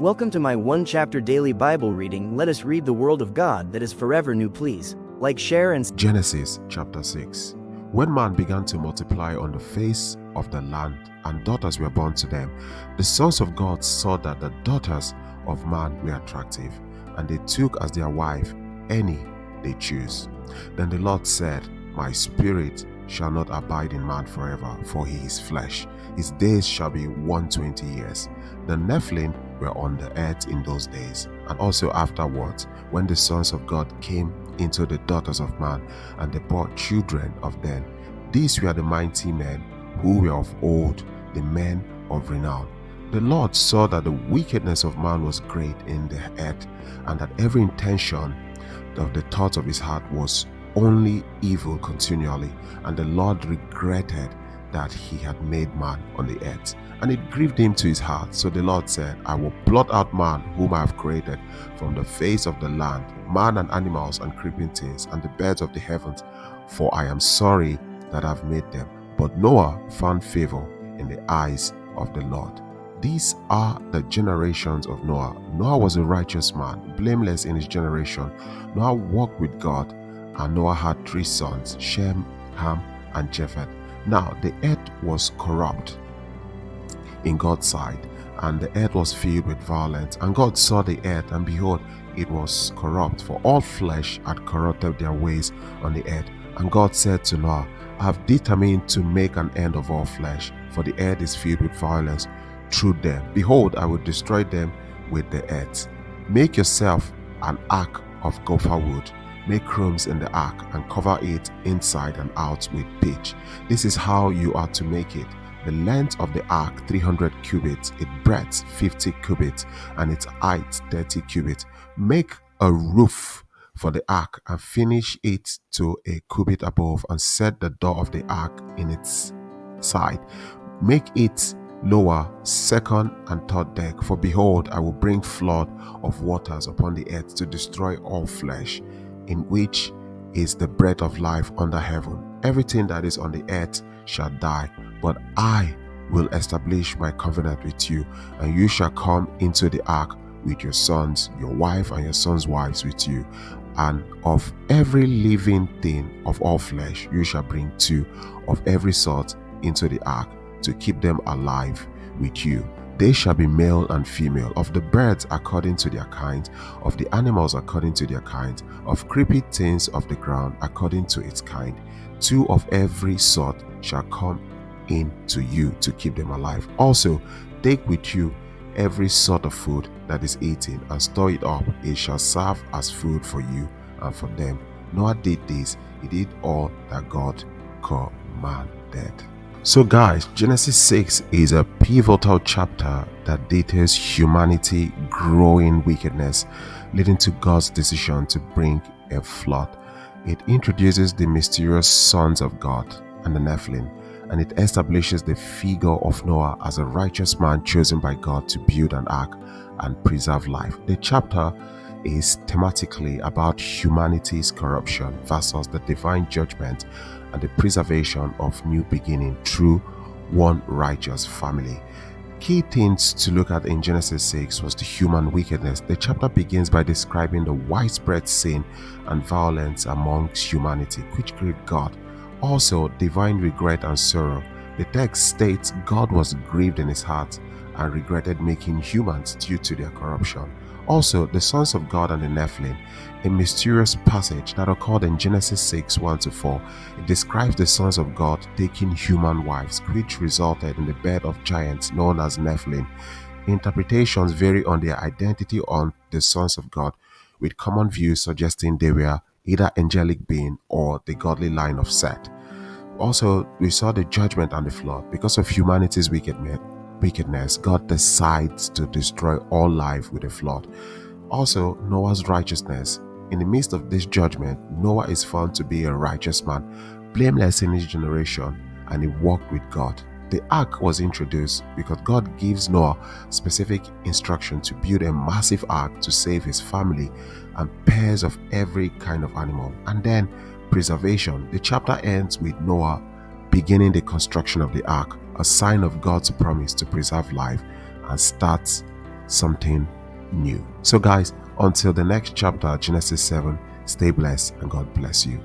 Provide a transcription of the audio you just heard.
Welcome to my one chapter daily Bible reading. Let us read the Word of God that is forever new. Please like, share, and Genesis chapter 6. When man began to multiply on the face of the land, and daughters were born to them, the sons of God saw that the daughters of man were attractive, and they took as their wife any they choose. Then the Lord said, My spirit shall not abide in man forever, for he is flesh. His days shall be 120 years. The Nephilim were on the earth in those days, and also afterwards, when the sons of God came into the daughters of man, and they bore children of them. These were the mighty men who were of old, the men of renown. The Lord saw that the wickedness of man was great in the earth, and that every intention of the thoughts of his heart was only evil continually. And the Lord regretted that he had made man on the earth, and it grieved him to his heart. So the Lord said, I will blot out man whom I have created from the face of the land, man and animals and creeping things and the birds of the heavens, for I am sorry that I have made them. But Noah found favor in the eyes of the Lord. These are the generations of Noah. Noah was a righteous man, blameless in his generation. Noah walked with God, and Noah had 3 sons, Shem, Ham, and Japheth. Now the earth was corrupt in God's sight, and the earth was filled with violence. And God saw the earth, and behold, it was corrupt, for all flesh had corrupted their ways on the earth. And God said to Noah, I have determined to make an end of all flesh, for the earth is filled with violence through them. Behold, I will destroy them with the earth. Make yourself an ark of gopher wood. Make rooms in the ark, and cover it inside and out with pitch. This is how you are to make it. The length of the ark 300 cubits, its breadth 50 cubits, and its height 30 cubits. Make a roof for the ark, and finish it to a cubit above, and set the door of the ark in its side. Make it lower, second and third deck. For behold, I will bring flood of waters upon the earth to destroy all flesh, in which is the breath of life under heaven. Everything that is on the earth shall die, but I will establish my covenant with you, and you shall come into the ark with your sons, your wife, and your sons' wives with you. And of every living thing of all flesh you shall bring 2 of every sort into the ark, to keep them alive with you. They shall be male and female, of the birds according to their kind, of the animals according to their kind, of creeping things of the ground according to its kind. 2 of every sort shall come in to you, to keep them alive. Also take with you every sort of food that is eaten, and store it up. It shall serve as food for you and for them. Noah did this. He did all that God commanded. So guys, Genesis 6 is a pivotal chapter that details humanity growing wickedness, leading to God's decision to bring a flood. It introduces the mysterious sons of God and the Nephilim, and it establishes the figure of Noah as a righteous man chosen by God to build an ark and preserve life. The chapter is thematically about humanity's corruption versus the divine judgment and the preservation of new beginning through one righteous family. Key things to look at in Genesis 6 was the human wickedness. The chapter begins by describing the widespread sin and violence amongst humanity, which grieved God. Also, divine regret and sorrow. The text states God was grieved in his heart and regretted making humans due to their corruption. Also, the sons of God and the Nephilim, a mysterious passage that occurred in Genesis 6, 1-4. It describes the sons of God taking human wives, which resulted in the birth of giants known as Nephilim. Interpretations vary on their identity on the sons of God, with common views suggesting they were either angelic being or the godly line of Seth. Also, we saw the judgment and the flood. Because of humanity's wickedness, God decides to destroy all life with a flood. Also, Noah's righteousness. In the midst of this judgment, Noah is found to be a righteous man, blameless in his generation, and he walked with God. The ark was introduced because God gives Noah specific instruction to build a massive ark to save his family and pairs of every kind of animal. And then preservation. The chapter ends with Noah beginning the construction of the ark, a sign of God's promise to preserve life, and starts something new. So guys, until the next chapter, Genesis 7, stay blessed and God bless you.